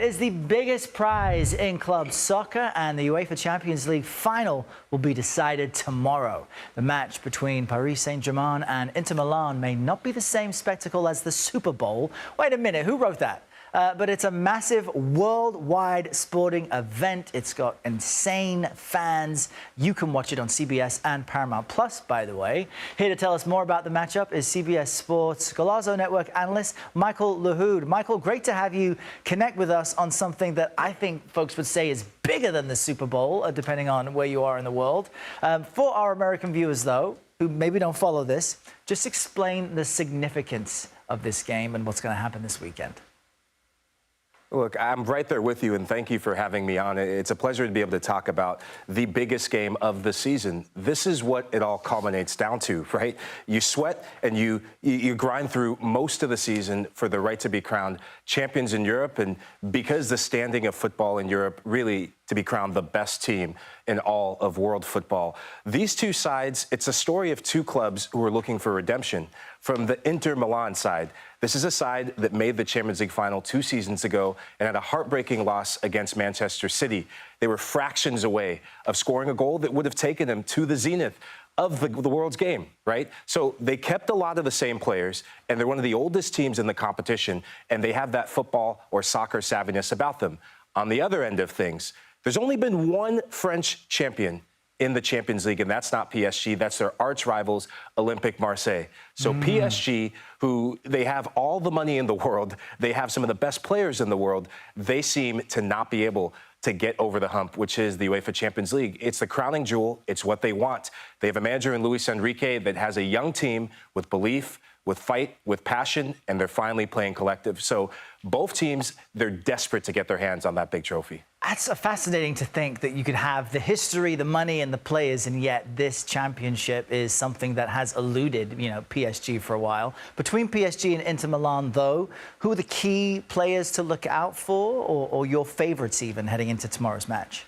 Is the biggest prize in club soccer, and the UEFA Champions League final will be decided tomorrow. The match between Paris Saint-Germain and Inter Milan may not be the same spectacle as the Super Bowl. Wait a minute, who wrote that? But it's a massive worldwide sporting event. It's got insane fans. You can watch it on CBS and Paramount Plus, by the way. Here to tell us more about the matchup is CBS Sports Golazo Network analyst Michael Lahoud. Michael, great to have you connect with us on something that I think folks would say is bigger than the Super Bowl, depending on where you are in the world. For our American viewers, though, who maybe don't follow this, just explain the significance of this game and what's going to happen this weekend. Look, I'm right there with you, and thank you for having me on. It's a pleasure to be able to talk about the biggest game of the season. This is what it all culminates down to, right? You sweat and you grind through most of the season for the right to be crowned champions in Europe, and because the standing of football in Europe really to be crowned the best team in all of world football. These two sides, it's a story of two clubs who are looking for redemption. From the Inter Milan side, this is a side that made the Champions League final 2 seasons ago and had a heartbreaking loss against Manchester City. They were fractions away of scoring a goal that would have taken them to the zenith of the world's game, right? So they kept a lot of the same players, and they're one of the oldest teams in the competition, and they have that football or soccer savviness about them. On the other end of things, there's only been one French champion in the Champions League, and that's not PSG. That's their arch rivals, Olympique Marseille. So PSG, who they have all the money in the world, they have some of the best players in the world, they seem to not be able to get over the hump, which is the UEFA Champions League. It's the crowning jewel. It's what they want. They have a manager in Luis Enrique that has a young team with belief, with fight, with passion, and they're finally playing collective. So both teams, they're desperate to get their hands on that big trophy. That's fascinating to think that you could have the history, the money, and the players, and yet this championship is something that has eluded, PSG for a while. Between PSG and Inter Milan, though, who are the key players to look out for, or your favorites even heading into tomorrow's match?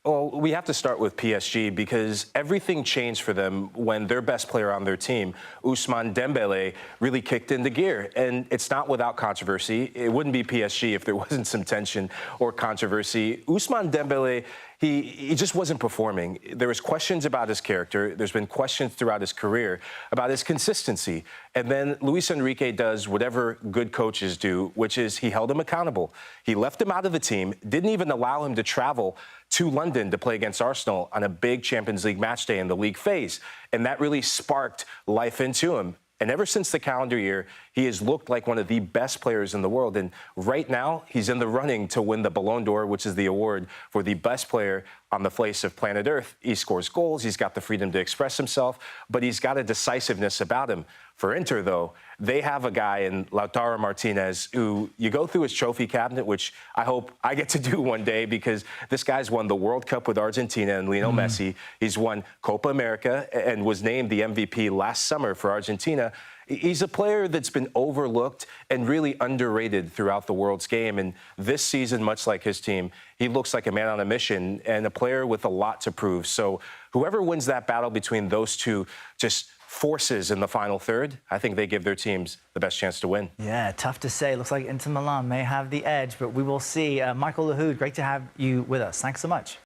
Well, we have to start with PSG because everything changed for them when their best player on their team, Ousmane Dembélé, really kicked into gear. And it's not without controversy. It wouldn't be PSG if there wasn't some tension or controversy. Ousmane Dembélé, he just wasn't performing. There was questions about his character. There's been questions throughout his career about his consistency. And then Luis Enrique does whatever good coaches do, which is he held him accountable. He left him out of the team, didn't even allow him to travel to London to play against Arsenal on a big Champions League match day in the league phase. And that really sparked life into him. And ever since the calendar year, he has looked like one of the best players in the world. And right now, he's in the running to win the Ballon d'Or, which is the award for the best player on the face of planet Earth. He scores goals, he's got the freedom to express himself, but he's got a decisiveness about him. For Inter, though, they have a guy in Lautaro Martinez who you go through his trophy cabinet, which I hope I get to do one day because this guy's won the World Cup with Argentina and Lionel Messi. He's won Copa America and was named the MVP last summer for Argentina. He's a player that's been overlooked and really underrated throughout the world's game. And this season, much like his team, he looks like a man on a mission and a player with a lot to prove. So whoever wins that battle between those two just forces in the final third, I think they give their teams the best chance to win. Yeah, tough to say. Looks like Inter Milan may have the edge, but we will see. Michael Lahoud, great to have you with us. Thanks so much.